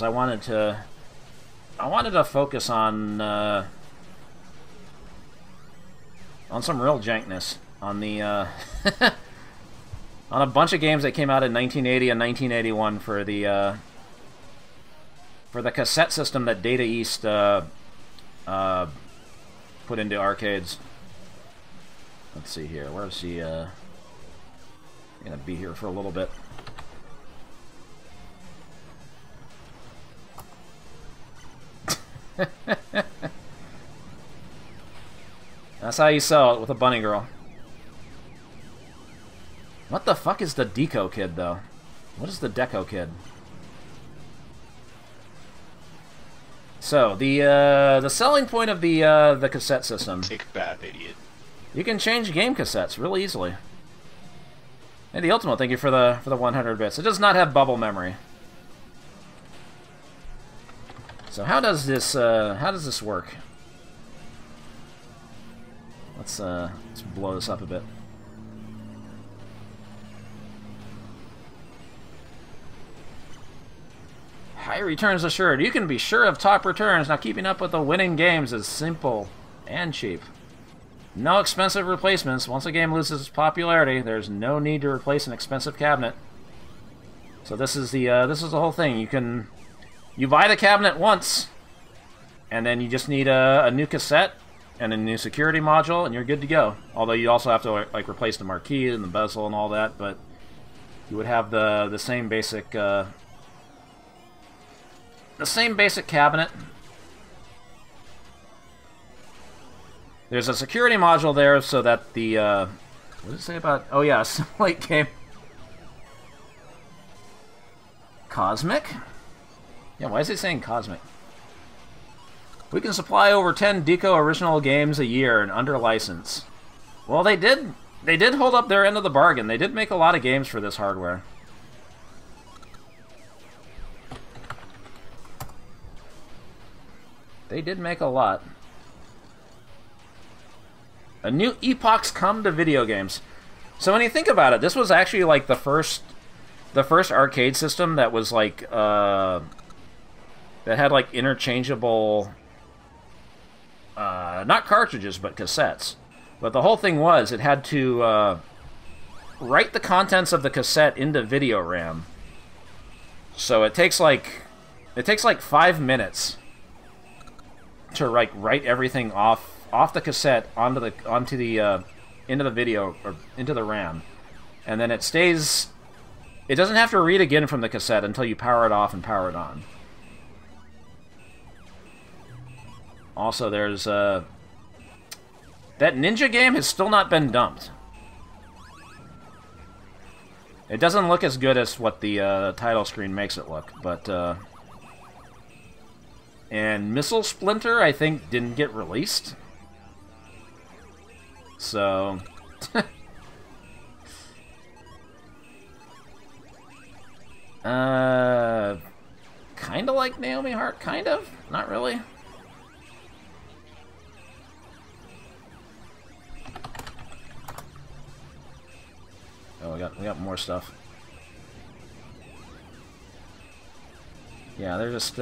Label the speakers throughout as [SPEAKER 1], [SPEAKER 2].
[SPEAKER 1] I wanted to focus on some real jankness, on the on a bunch of games that came out in 1980 and 1981 for the cassette system that Data East put into arcades. Let's see here. Where's he? I'm gonna be here for a little bit. That's how you sell it with a bunny girl. What the fuck is the DECO Kid, though? What is the DECO Kid? So the selling point of the cassette system.
[SPEAKER 2] Take a bath, idiot.
[SPEAKER 1] You can change game cassettes really easily. And the Ultimate, thank you for the 100 bits. It does not have bubble memory. So how does this work? Let's blow this up a bit. High returns assured. You can be sure of top returns. Now keeping up with the winning games is simple and cheap. No expensive replacements. Once a game loses its popularity, there's no need to replace an expensive cabinet. So this is the whole thing. You buy the cabinet once, and then you just need a new cassette and a new security module, and you're good to go. Although you also have to like replace the marquee and the bezel and all that, but you would have the same basic cabinet. There's a security module there so that the what does it say about? Oh yeah, simulate game. Cosmic? Yeah, why is it saying Cosmic? We can supply over 10 DECO original games a year and under license. Well, they did hold up their end of the bargain. They did make a lot of games for this hardware. They did make a lot. A new epoch's come to video games. So when you think about it, this was actually like the first arcade system that was like that had like interchangeable not cartridges but cassettes. But the whole thing was it had to write the contents of the cassette into video RAM. So it takes like 5 minutes to like write everything off the cassette into the video or into the RAM, and then it stays. It doesn't have to read again from the cassette until you power it off and power it on. Also, there's that Ninja game has still not been dumped. It doesn't look as good as what the title screen makes it look, but and Missile Splinter, I think, didn't get released. So kind of like Naomi Hart, kind of, not really. Oh, we got more stuff. Yeah, they're just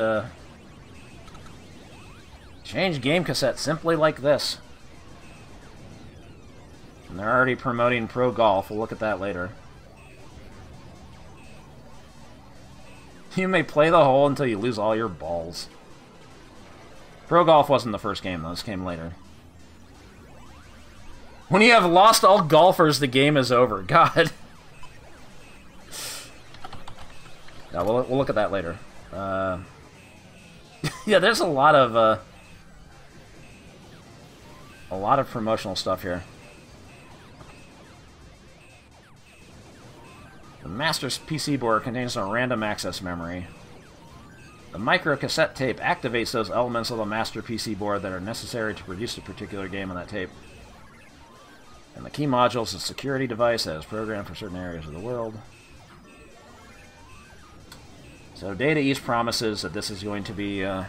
[SPEAKER 1] change game cassette simply like this. And they're already promoting Pro Golf. We'll look at that later. You may play the hole until you lose all your balls. Pro Golf wasn't the first game, though. This came later. When you have lost all golfers, the game is over. God. Yeah, we'll look at that later. Yeah, there's a lot of promotional stuff here. The master's PC board contains a random access memory. The micro cassette tape activates those elements of the master PC board that are necessary to produce a particular game on that tape. And the key module is a security device that is programmed for certain areas of the world. So Data East promises that this is going to be the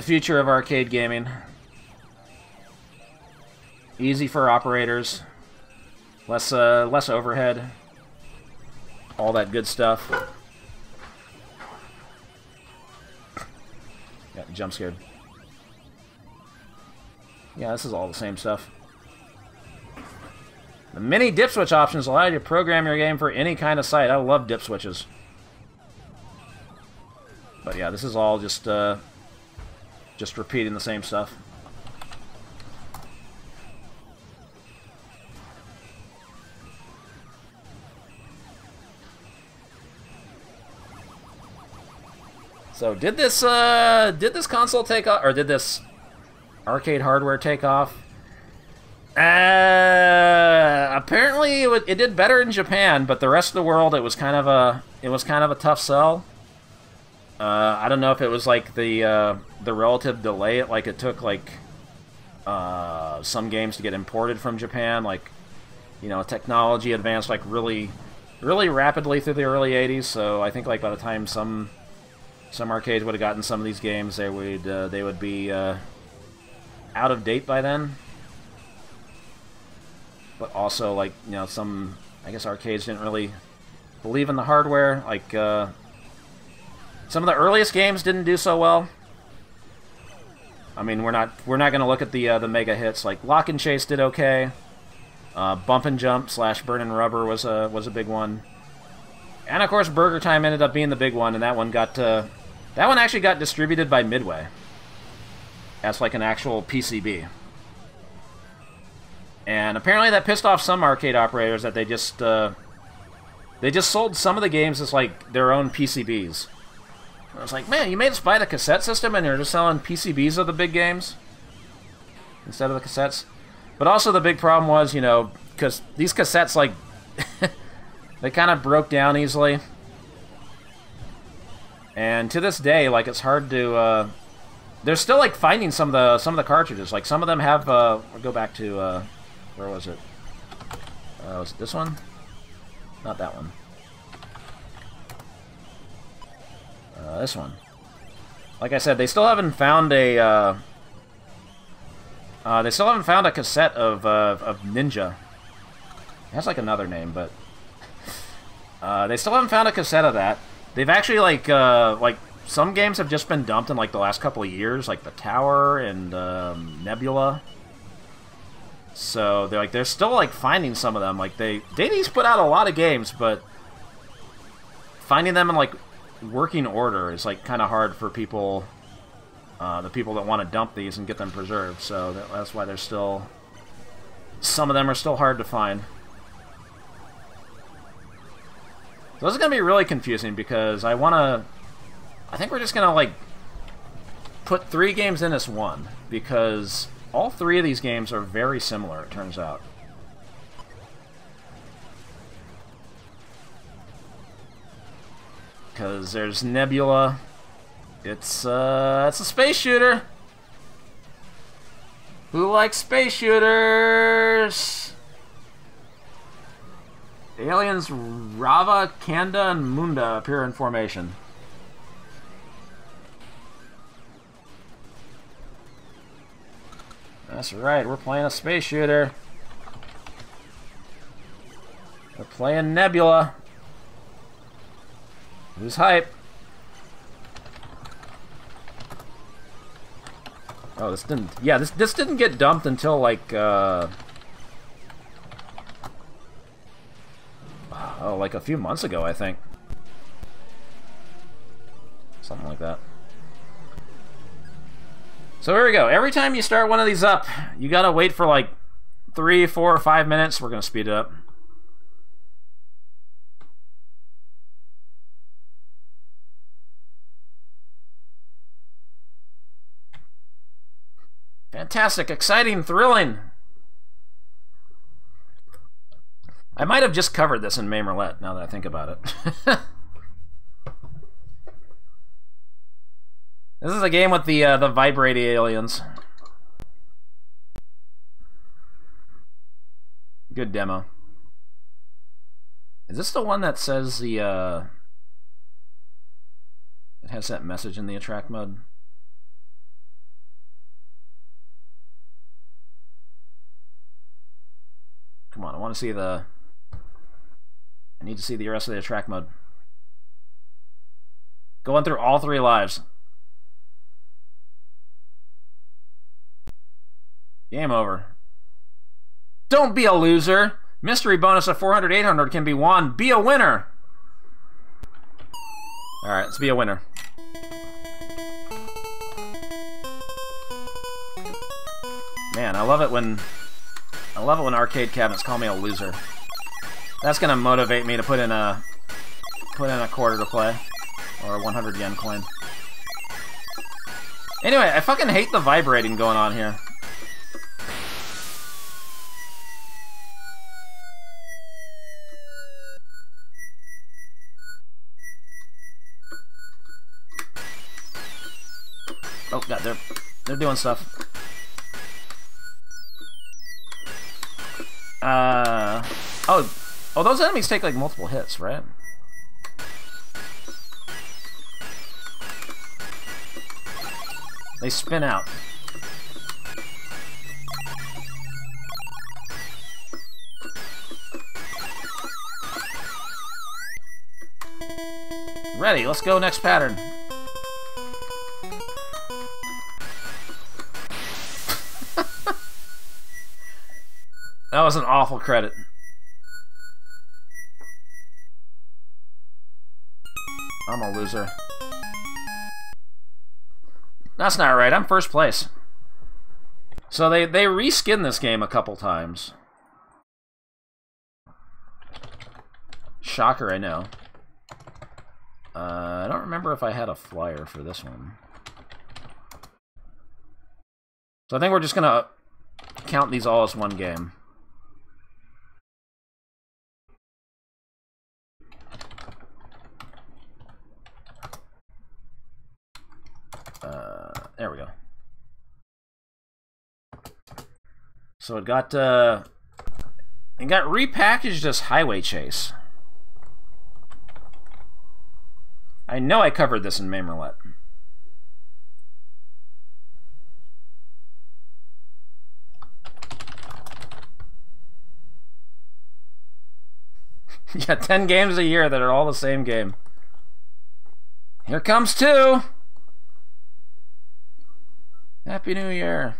[SPEAKER 1] future of arcade gaming. Easy for operators. Less overhead. All that good stuff. Got jump scared. Yeah, this is all the same stuff. The many dip switch options allow you to program your game for any kind of site. I love dip switches. But yeah, this is all just repeating the same stuff. So did this console take off, or did this arcade hardware take off? Apparently it did better in Japan, but the rest of the world it was kind of a tough sell. I don't know if it was like the relative delay it took like some games to get imported from Japan, like, you know, technology advanced like really rapidly through the early 80s. So I think like by the time some arcades would have gotten some of these games, they would be out of date by then. But also, like, you know, some, I guess, arcades didn't really believe in the hardware. Like, some of the earliest games didn't do so well. I mean, we're not going to look at the mega hits. Like Lock and Chase did okay. Bump and Jump / Burn and Rubber was a big one. And of course, Burger Time ended up being the big one, and that one actually got distributed by Midway as like an actual PCB. And apparently that pissed off some arcade operators that they just sold some of the games as like their own PCBs. I was like, man, you made us buy the cassette system and you're just selling PCBs of the big games instead of the cassettes. But also the big problem was, you know, because these cassettes, like, they kind of broke down easily. And to this day, like, it's hard to, they're still, like, finding some of the cartridges. Like, some of them have, we'll go back to, where was it? Was it this one? Not that one. This one. Like I said, they still haven't found a, cassette of Ninja. It has, like, another name, but they still haven't found a cassette of that. They've actually, like some games have just been dumped in, like, the last couple of years, like The Tower and Nebula. So they're still, like, finding some of them. Like, Day's put out a lot of games, but finding them in, like, working order is, like, kind of hard for people, the people that want to dump these and get them preserved. So that's why there's still, some of them are still hard to find. So this is going to be really confusing because I think we're just going to, like, put 3 games in as one, because all 3 of these games are very similar, it turns out. Because there's Nebula. It's a space shooter. Who likes space shooters? The aliens Rava, Kanda, and Munda appear in formation. That's right, we're playing a space shooter. We're playing Nebula. Who's hype? Oh, this didn't... Yeah, this didn't get dumped until, like, oh, like a few months ago, I think. Something like that. So here we go. Every time you start one of these up, you gotta wait for like 3, 4, or 5 minutes. We're gonna speed it up. Fantastic, exciting, thrilling. I might have just covered this in MAME Roulette, now that I think about it. This is a game with the vibrating aliens. Good demo. Is this the one that says the it has that message in the attract mode? Come on, I want to see the... I need to see the rest of the attract mode. Going through all 3 lives. Game over. Don't be a loser. Mystery bonus of 400, 800 can be won. Be a winner. Alright, let's be a winner. Man, I love it when arcade cabinets call me a loser. That's gonna motivate me to put in a quarter to play. Or a 100 yen coin. Anyway, I fucking hate the vibrating going on here. Oh god, they're doing stuff. Oh, those enemies take like multiple hits, right? They spin out. Ready, let's go next pattern. That was an awful credit. I'm a loser. That's not right, I'm first place. So they reskinned this game a couple times. Shocker, I know. I don't remember if I had a flyer for this one. So I think we're just gonna count these all as one game. There we go. So it got repackaged as Highway Chase. I know I covered this in Main Roulette. Yeah, 10 games a year that are all the same game. Here comes 2! Happy New Year.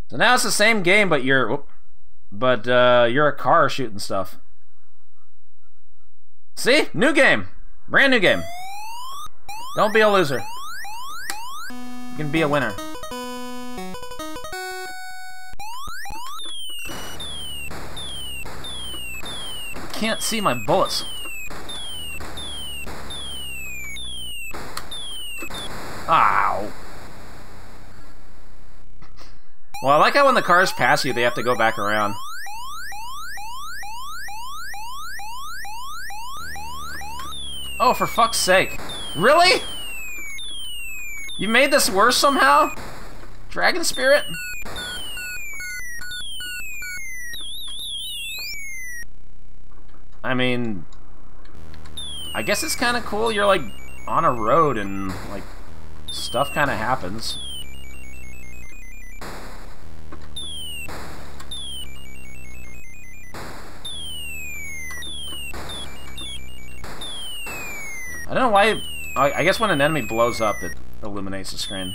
[SPEAKER 1] So now it's the same game, but you're a car shooting stuff. See? New game. Brand new game. Don't be a loser. You can be a winner. Can't see my bullets. Ow. Well, I like how when the cars pass you, they have to go back around. Oh, for fuck's sake. Really? You made this worse somehow? Dragon Spirit? I mean, I guess it's kind of cool. You're like on a road and like stuff kind of happens. I don't know why. I guess when an enemy blows up, it illuminates the screen.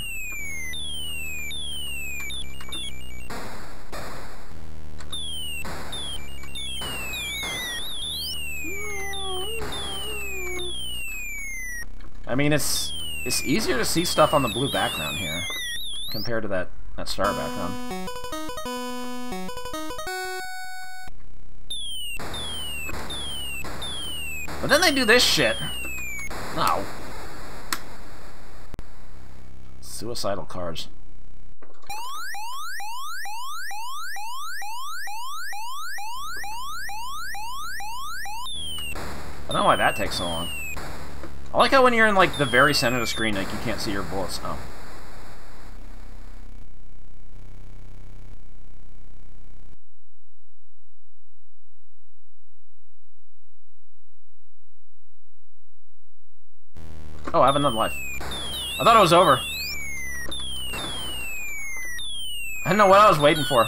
[SPEAKER 1] I mean, it's easier to see stuff on the blue background here compared to that star background. But then they do this shit. No. Suicidal cars. I don't know why that takes so long. I like how when you're in like the very center of the screen, like you can't see your bullets. Oh. Oh, I have another life. I thought it was over. I didn't know what I was waiting for.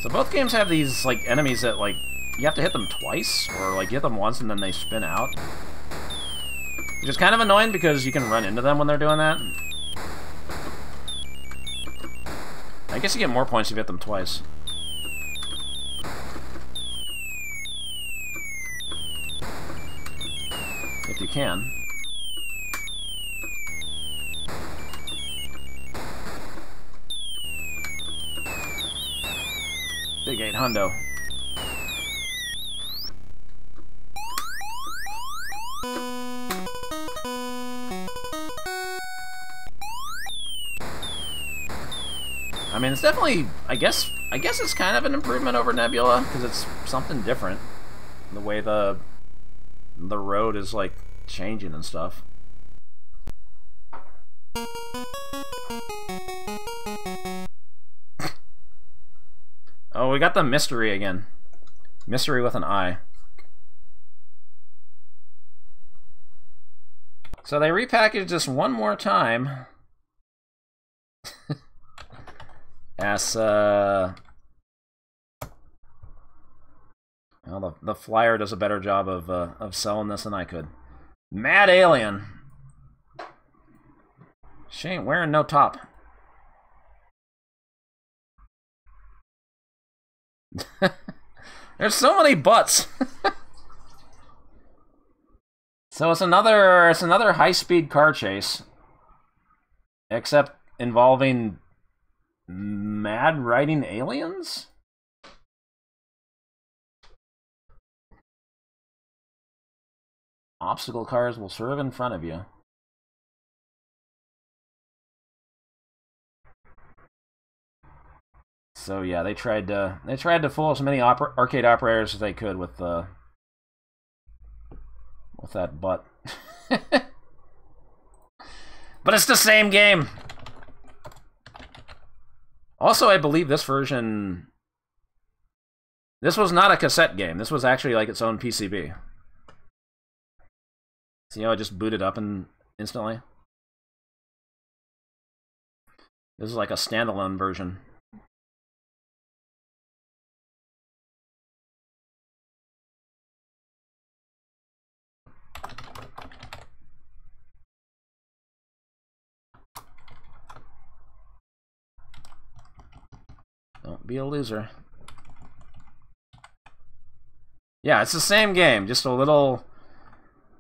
[SPEAKER 1] So both games have these like enemies that like you have to hit them twice, or like hit them once and then they spin out. Which is kind of annoying because you can run into them when they're doing that. I guess you get more points if you hit them twice. If you can. Big 8 hundo. I mean, it's definitely, I guess it's kind of an improvement over Nebula, because it's something different. The way the road is, like, changing and stuff. Oh, we got the mystery again. Mystery with an I. So they repackaged this one more time. As, well, the flyer does a better job of selling this than I could. Mad Alien. She ain't wearing no top. There's so many butts. So it's another high-speed car chase, except involving mad riding aliens? Obstacle cars will swerve in front of you. So yeah, they tried to fool as many arcade operators as they could with that butt. But it's the same game. Also, I believe this version... This was not a cassette game. This was actually like its own PCB. See how it just booted up instantly? This is like a standalone version. Don't be a loser. Yeah, it's the same game, just a little...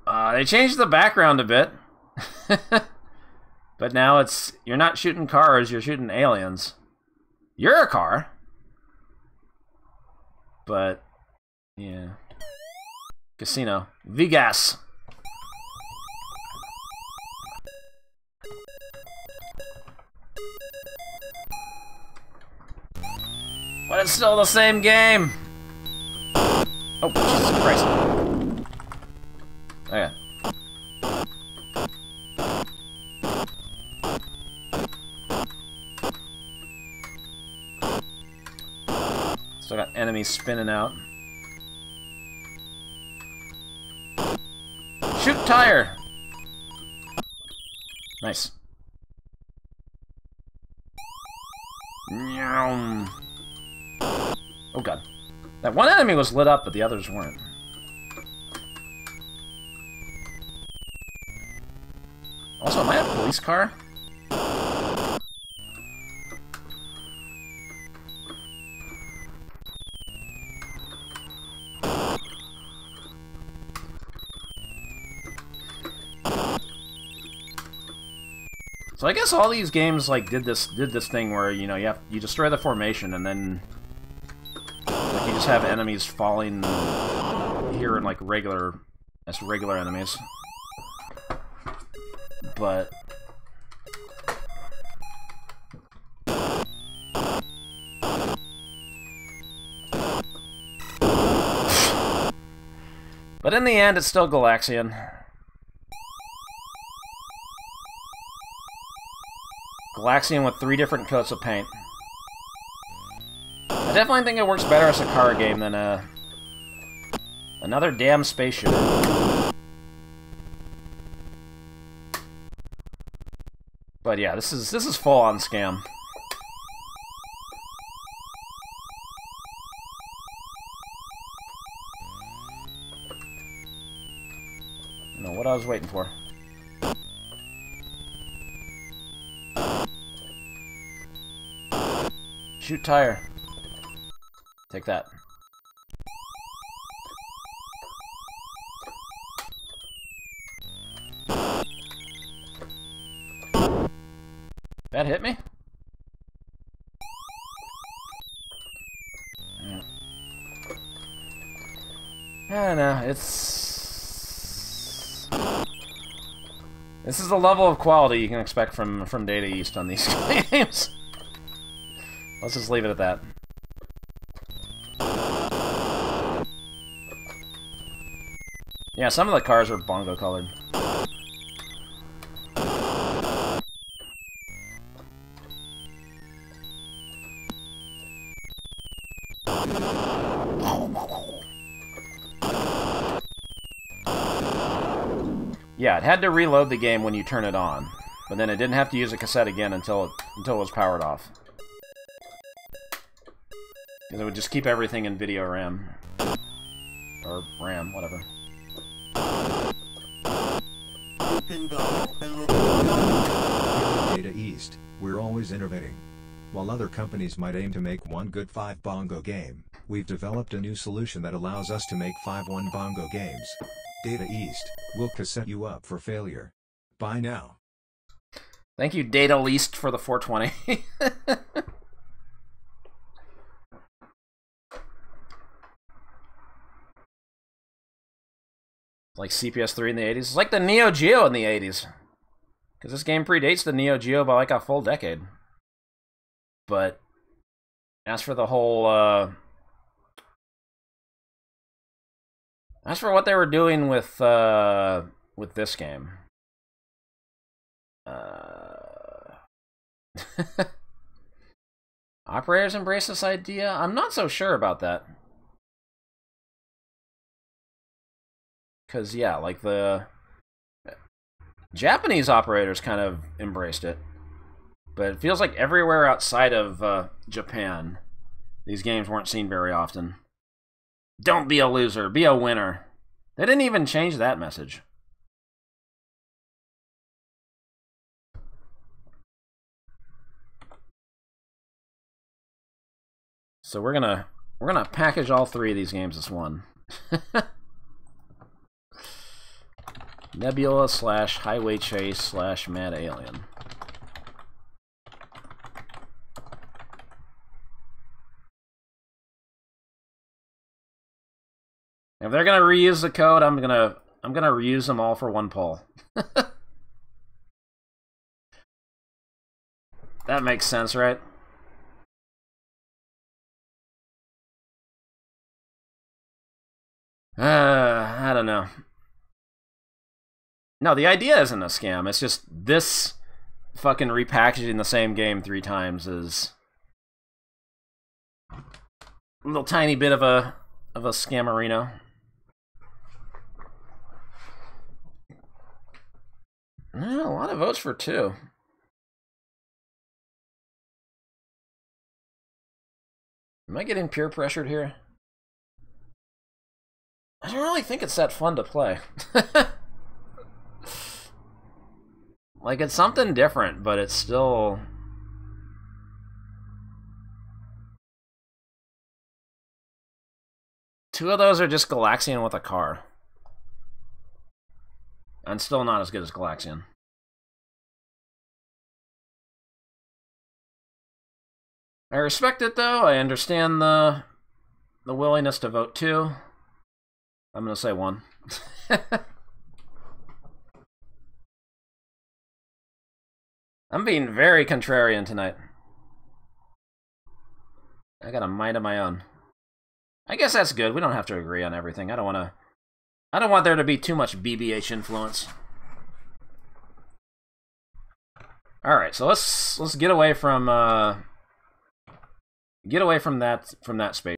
[SPEAKER 1] they changed the background a bit. But now it's... You're not shooting cars, you're shooting aliens. You're a car. But... Yeah. Casino. Vegas. But it's still the same game! Oh, Jesus Christ. Okay. Still got enemies spinning out. Shoot tire! Nice. Nyam. Oh god. That one enemy was lit up, but the others weren't. Also, am I a police car? So I guess all these games like did this thing where, you know, you destroy the formation and then like you just have enemies falling here in like regular enemies. But in the end, it's still Galaxian. Galaxian with 3 different coats of paint. I definitely think it works better as a car game than another damn space shooter. But yeah, this is full on scam. know what I was waiting for. Shoot tire. Take that. That hit me? I don't know, it's... This is the level of quality you can expect from Data East on these games. Let's just leave it at that. Yeah, some of the cars are bongo colored. Yeah, it had to reload the game when you turn it on, but then it didn't have to use a cassette again until it was powered off. Because it would just keep everything in video RAM. Or RAM, whatever.
[SPEAKER 2] Data East, we're always innovating. While other companies might aim to make one good 5-bongo game, we've developed a new solution that allows us to make 5 1-bongo games. Data East, we'll cassette you up for failure. Bye now.
[SPEAKER 1] Thank you, Data East, for the 420. Like CPS3 in the 80s. It's like the Neo Geo in the 80s. Because this game predates the Neo Geo by like a full decade. But as for the whole... As for what they were doing with this game... Operators embrace this idea? I'm not so sure about that. Because, yeah, like the Japanese operators kind of embraced it. But it feels like everywhere outside of Japan, these games weren't seen very often. Don't be a loser, be a winner. They didn't even change that message. So we're gonna package all 3 of these games as one. Nebula / Highway Chase / Mad Alien. If they're gonna reuse the code, I'm gonna reuse them all for one poll. That makes sense, right? I don't know. No, the idea isn't a scam. It's just this fucking repackaging the same game 3 times is a little tiny bit of a scammerino. No, a lot of votes for 2. Am I getting peer pressured here? I don't really think it's that fun to play. Like, it's something different, but it's still... Two of those are just Galaxian with a car. And still not as good as Galaxian. I respect it, though. I understand the willingness to vote 2. I'm gonna say 1. I'm being very contrarian tonight. I got a mind of my own. I guess that's good. We don't have to agree on everything. I don't want there to be too much BBH influence. All right, so let's get away from that space.